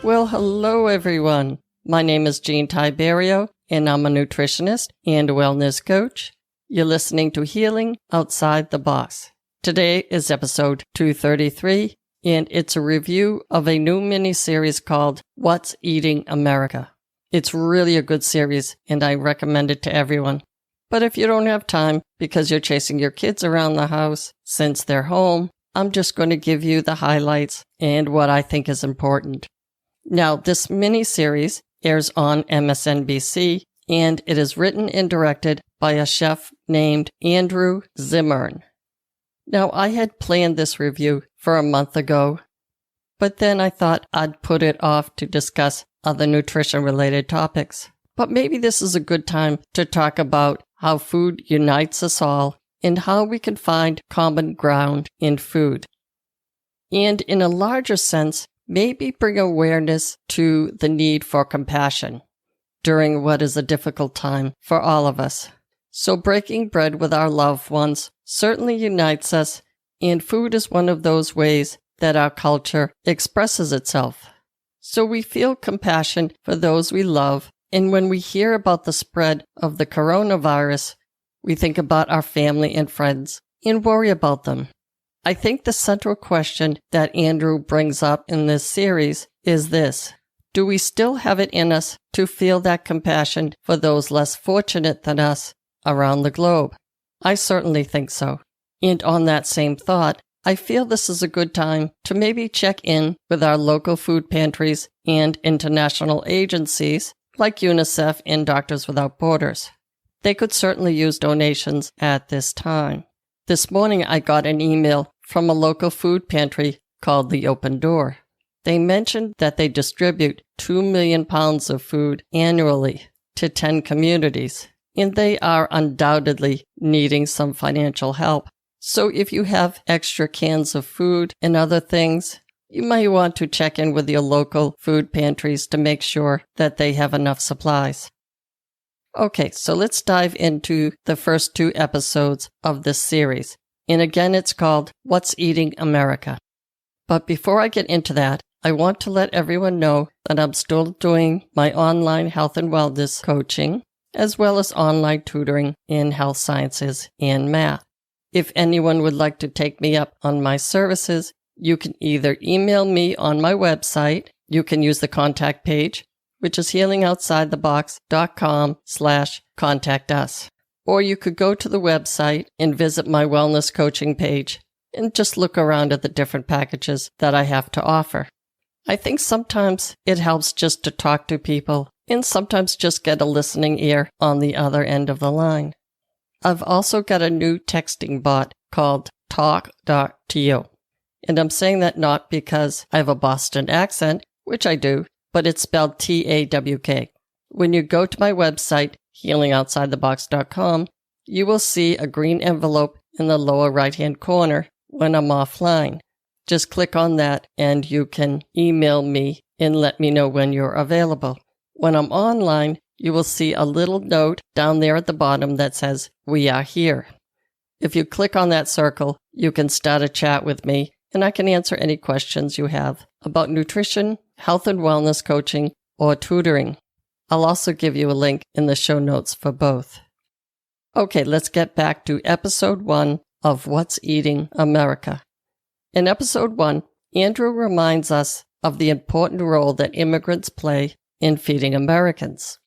Well, hello everyone. My name is Jean Tiberio, and I'm a nutritionist and wellness coach. You're listening to Healing Outside the Box. Today is episode 233, and it's a review of a new miniseries called What's Eating America. It's really a good series, and I recommend it to everyone. But if you don't have time because you're chasing your kids around the house since they're home, I'm just going to give you the highlights and what I think is important. Now, this mini-series airs on MSNBC, and it is written and directed by a chef named Andrew Zimmern. Now, I had planned this review for a month ago, but then I thought I'd put it off to discuss other nutrition-related topics. But maybe this is a good time to talk about how food unites us all and how we can find common ground in food. And in a larger sense, maybe bring awareness to the need for compassion during what is a difficult time for all of us. So breaking bread with our loved ones certainly unites us, and food is one of those ways that our culture expresses itself. So we feel compassion for those we love, and when we hear about the spread of the coronavirus, we think about our family and friends and worry about them. I think the central question that Andrew brings up in this series is this: do we still have it in us to feel that compassion for those less fortunate than us around the globe? I certainly think so. And on that same thought, I feel this is a good time to maybe check in with our local food pantries and international agencies like UNICEF and Doctors Without Borders. They could certainly use donations at this time. This morning I got an email from a local food pantry called The Open Door. They mentioned that they distribute 2 million pounds of food annually to 10 communities, and they are undoubtedly needing some financial help. So if you have extra cans of food and other things, you may want to check in with your local food pantries to make sure that they have enough supplies. Okay, so let's dive into the first 2 episodes of this series. And again, it's called What's Eating America. But before I get into that, I want to let everyone know that I'm still doing my online health and wellness coaching, as well as online tutoring in health sciences and math. If anyone would like to take me up on my services, you can either email me on my website. You can use the contact page, which is healingoutsidethebox.com/contact us. Or you could go to the website and visit my wellness coaching page and just look around at the different packages that I have to offer. I think sometimes it helps just to talk to people and sometimes just get a listening ear on the other end of the line. I've also got a new texting bot called Talk.to. And I'm saying that not because I have a Boston accent, which I do, but it's spelled T-A-W-K. When you go to my website, healingoutsidethebox.com, you will see a green envelope in the lower right-hand corner when I'm offline. Just click on that and you can email me and let me know when you're available. When I'm online, you will see a little note down there at the bottom that says, "We are here." If you click on that circle, you can start a chat with me and I can answer any questions you have about nutrition, health and wellness coaching, or tutoring. I'll also give you a link in the show notes for both. Okay, let's get back to episode 1 of What's Eating America. In episode 1, Andrew reminds us of the important role that immigrants play in feeding Americans.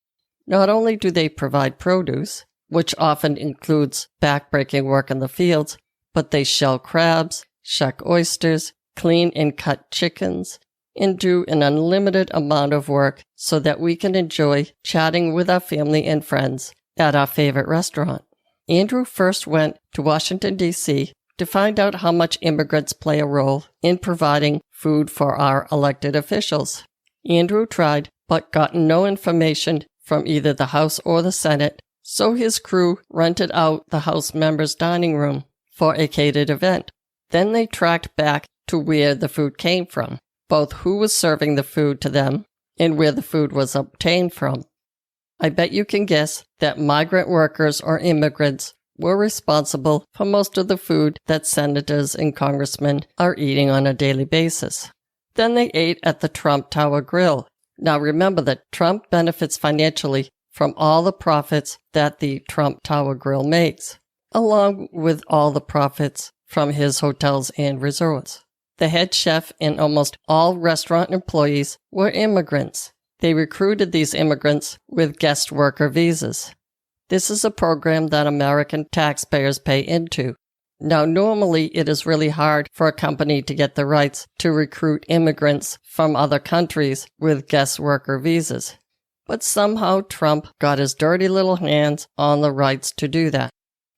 Not only do they provide produce, which often includes backbreaking work in the fields, but they shell crabs, shuck oysters, clean and cut chickens, and do an unlimited amount of work so that we can enjoy chatting with our family and friends at our favorite restaurant. Andrew first went to Washington, D.C. to find out how much immigrants play a role in providing food for our elected officials. Andrew tried, but got no information from either the House or the Senate, so his crew rented out the House members' dining room for a catered event. Then they tracked back to where the food came from, both who was serving the food to them and where the food was obtained from. I bet you can guess that migrant workers or immigrants were responsible for most of the food that senators and congressmen are eating on a daily basis. Then they ate at the Trump Tower Grill. Now remember that Trump benefits financially from all the profits that the Trump Tower Grill makes, along with all the profits from his hotels and resorts. The head chef and almost all restaurant employees were immigrants. They recruited these immigrants with guest worker visas. This is a program that American taxpayers pay into. Now, normally it is really hard for a company to get the rights to recruit immigrants from other countries with guest worker visas. But somehow Trump got his dirty little hands on the rights to do that.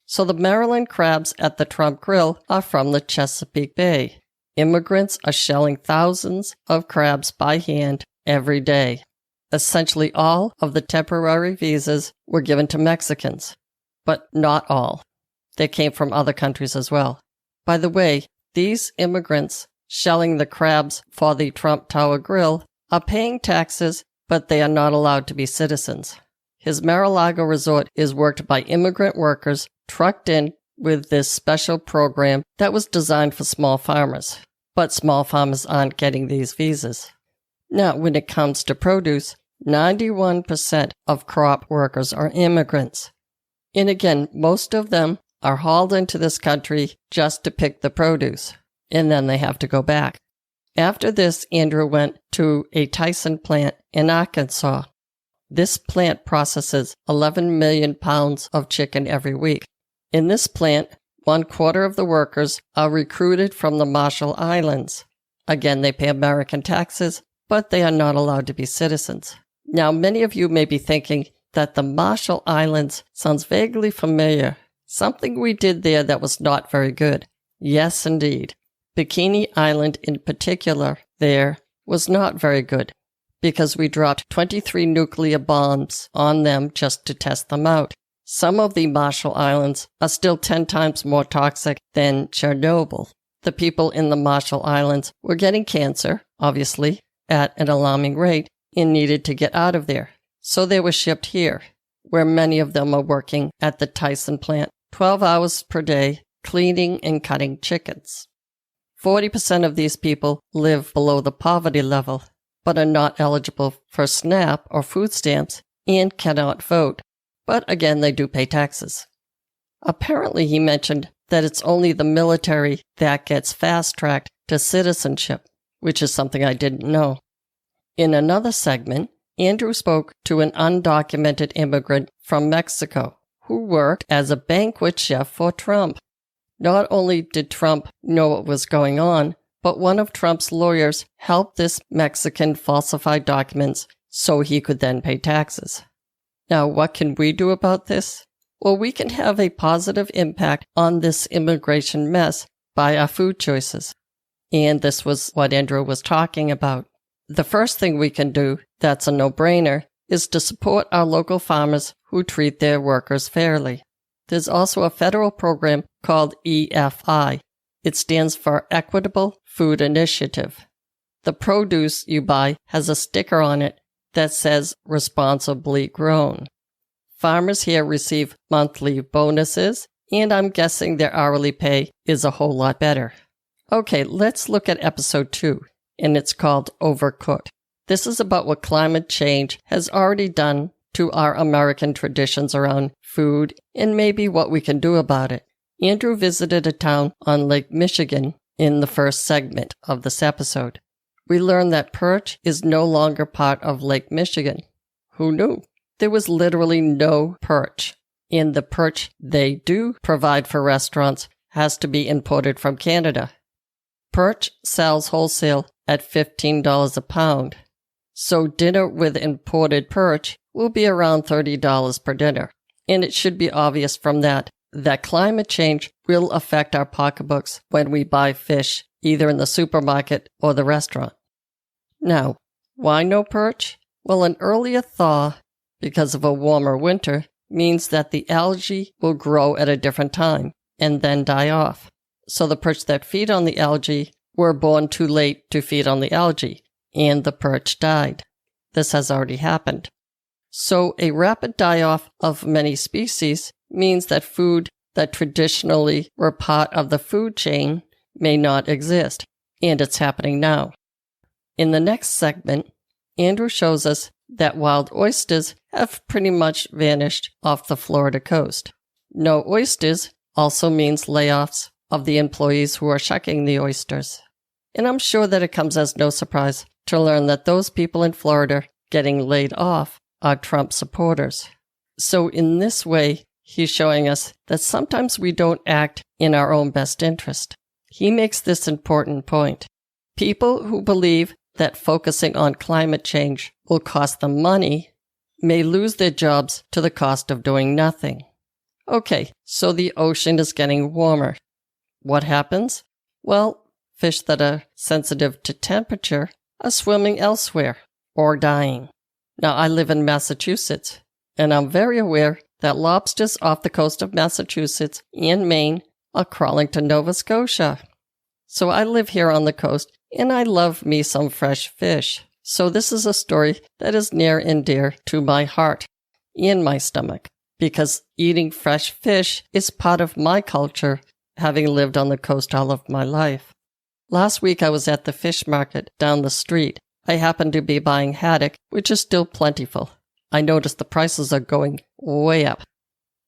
So the Maryland crabs at the Trump Grill are from the Chesapeake Bay. Immigrants are shelling thousands of crabs by hand every day. Essentially all of the temporary visas were given to Mexicans, but not all. They came from other countries as well. By the way, these immigrants shelling the crabs for the Trump Tower Grill are paying taxes, but they are not allowed to be citizens. His Mar-a-Lago resort is worked by immigrant workers trucked in with this special program that was designed for small farmers. But small farmers aren't getting these visas. Now, when it comes to produce, 91% of crop workers are immigrants. And again, most of them are hauled into this country just to pick the produce, and then they have to go back. After this, Andrew went to a Tyson plant in Arkansas. This plant processes 11 million pounds of chicken every week. In this plant, 1/4 of the workers are recruited from the Marshall Islands. Again, they pay American taxes, but they are not allowed to be citizens. Now, many of you may be thinking that the Marshall Islands sounds vaguely familiar. Something we did there that was not very good. Yes, indeed. Bikini Island in particular there was not very good because we dropped 23 nuclear bombs on them just to test them out. Some of the Marshall Islands are still 10 times more toxic than Chernobyl. The people in the Marshall Islands were getting cancer, obviously, at an alarming rate and needed to get out of there. So they were shipped here, where many of them are working at the Tyson plant 12 hours per day, cleaning and cutting chickens. 40% of these people live below the poverty level, but are not eligible for SNAP or food stamps and cannot vote. But again, they do pay taxes. Apparently, he mentioned that it's only the military that gets fast-tracked to citizenship, which is something I didn't know. In another segment, Andrew spoke to an undocumented immigrant from Mexico who worked as a banquet chef for Trump. Not only did Trump know what was going on, but one of Trump's lawyers helped this Mexican falsify documents so he could then pay taxes. Now, what can we do about this? Well, we can have a positive impact on this immigration mess by our food choices. And this was what Andrew was talking about. The first thing we can do that's a no-brainer is to support our local farmers who treat their workers fairly. There's also a federal program called EFI. It stands for Equitable Food Initiative. The produce you buy has a sticker on it that says responsibly grown. Farmers here receive monthly bonuses, and I'm guessing their hourly pay is a whole lot better. Okay, let's look at episode 2, and it's called Overcooked. This is about what climate change has already done to our American traditions around food and maybe what we can do about it. Andrew visited a town on Lake Michigan in the first segment of this episode. We learned that perch is no longer part of Lake Michigan. Who knew? There was literally no perch. And the perch they do provide for restaurants has to be imported from Canada. Perch sells wholesale at $15 a pound. So dinner with imported perch will be around $30 per dinner. And it should be obvious from that climate change will affect our pocketbooks when we buy fish, either in the supermarket or the restaurant. Now, why no perch? Well, an earlier thaw, because of a warmer winter, means that the algae will grow at a different time and then die off. So the perch that feed on the algae were born too late to feed on the algae, and the perch died. This has already happened. So a rapid die-off of many species means that food that traditionally were part of the food chain may not exist, and it's happening now. In the next segment, Andrew shows us that wild oysters have pretty much vanished off the Florida coast. No oysters also means layoffs of the employees who are shucking the oysters. And I'm sure that it comes as no surprise to learn that those people in Florida getting laid off are Trump supporters. So in this way, he's showing us that sometimes we don't act in our own best interest. He makes this important point. People who believe that focusing on climate change will cost them money may lose their jobs to the cost of doing nothing. Okay, so the ocean is getting warmer. What happens? Well, fish that are sensitive to temperature are swimming elsewhere or dying. Now, I live in Massachusetts, and I'm very aware that lobsters off the coast of Massachusetts and Maine are crawling to Nova Scotia. So I live here on the coast, and I love me some fresh fish. So this is a story that is near and dear to my heart and my stomach, because eating fresh fish is part of my culture, having lived on the coast all of my life. Last week I was at the fish market down the street. I happened to be buying haddock, which is still plentiful. I noticed the prices are going way up,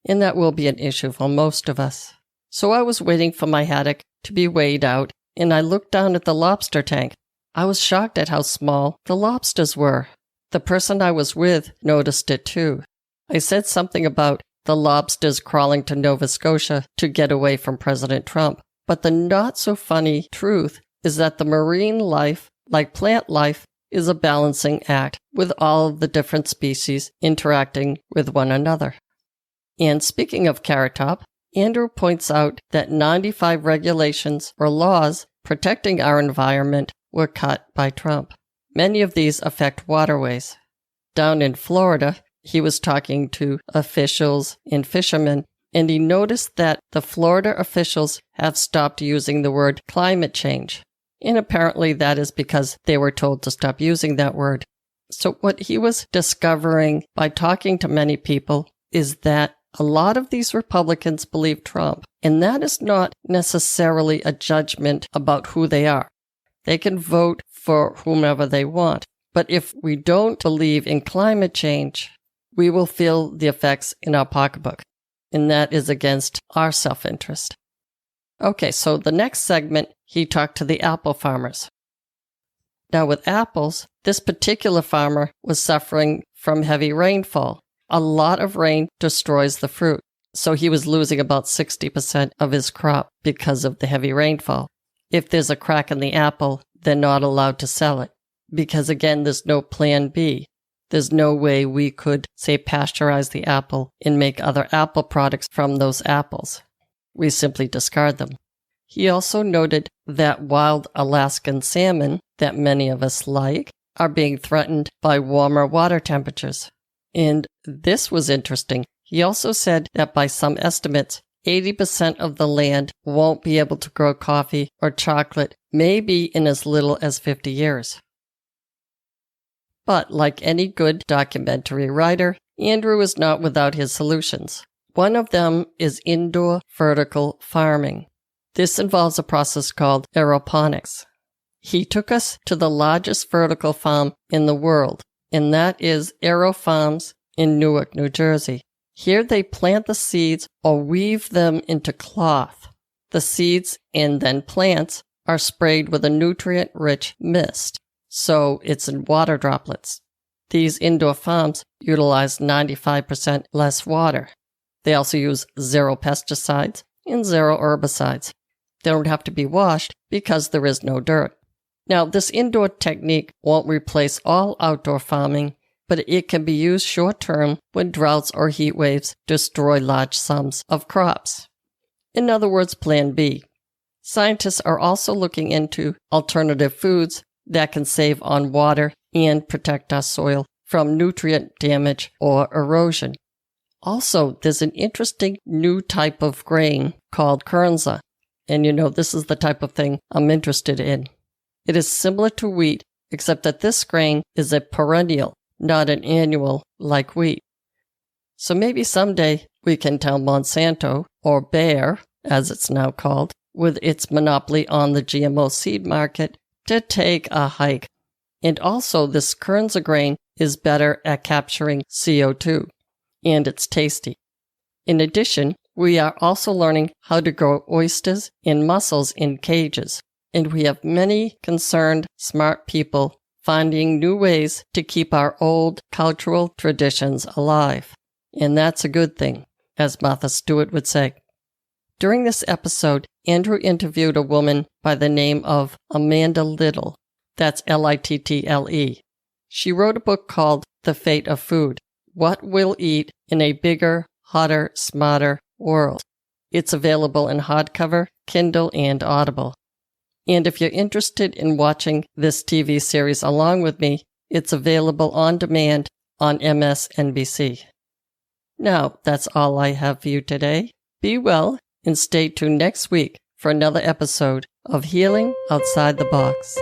and that will be an issue for most of us. So I was waiting for my haddock to be weighed out, and I looked down at the lobster tank. I was shocked at how small the lobsters were. The person I was with noticed it too. I said something about the lobsters crawling to Nova Scotia to get away from President Trump. But the not-so-funny truth is that the marine life, like plant life, is a balancing act with all of the different species interacting with one another. And speaking of Carrot Top, Andrew points out that 95 regulations or laws protecting our environment were cut by Trump. Many of these affect waterways. Down in Florida, he was talking to officials and fishermen, and he noticed that the Florida officials have stopped using the word climate change. And apparently that is because they were told to stop using that word. So what he was discovering by talking to many people is that a lot of these Republicans believe Trump, and that is not necessarily a judgment about who they are. They can vote for whomever they want. But if we don't believe in climate change, we will feel the effects in our pocketbook, and that is against our self-interest. Okay, so the next segment, he talked to the apple farmers. Now with apples, this particular farmer was suffering from heavy rainfall. A lot of rain destroys the fruit, so he was losing about 60% of his crop because of the heavy rainfall. If there's a crack in the apple, they're not allowed to sell it, because again, there's no plan B. There's no way we could, say, pasteurize the apple and make other apple products from those apples. We simply discard them. He also noted that wild Alaskan salmon, that many of us like, are being threatened by warmer water temperatures. And this was interesting. He also said that by some estimates, 80% of the land won't be able to grow coffee or chocolate, maybe in as little as 50 years. But like any good documentary writer, Andrew is not without his solutions. One of them is indoor vertical farming. This involves a process called aeroponics. He took us to the largest vertical farm in the world, and that is Aero Farms in Newark, New Jersey. Here they plant the seeds or weave them into cloth. The seeds and then plants are sprayed with a nutrient-rich mist, so it's in water droplets. These indoor farms utilize 95% less water. They also use 0 pesticides and 0 herbicides. They don't have to be washed because there is no dirt. Now, this indoor technique won't replace all outdoor farming, but it can be used short-term when droughts or heat waves destroy large sums of crops. In other words, Plan B. Scientists are also looking into alternative foods that can save on water and protect our soil from nutrient damage or erosion. Also, there's an interesting new type of grain called kernza, and this is the type of thing I'm interested in. It is similar to wheat, except that this grain is a perennial, not an annual like wheat. So maybe someday we can tell Monsanto, or Bayer, as it's now called, with its monopoly on the GMO seed market, to take a hike. And also, this kernza grain is better at capturing CO2, and it's tasty. In addition, we are also learning how to grow oysters and mussels in cages, and we have many concerned, smart people finding new ways to keep our old cultural traditions alive. And that's a good thing, as Martha Stewart would say. During this episode, Andrew interviewed a woman by the name of Amanda Little. That's Little. She wrote a book called The Fate of Food: What We'll Eat in a Bigger, Hotter, Smarter World. It's available in hardcover, Kindle, and Audible. And if you're interested in watching this TV series along with me, it's available on demand on MSNBC. Now, that's all I have for you today. Be well and stay tuned next week for another episode of Healing Outside the Box.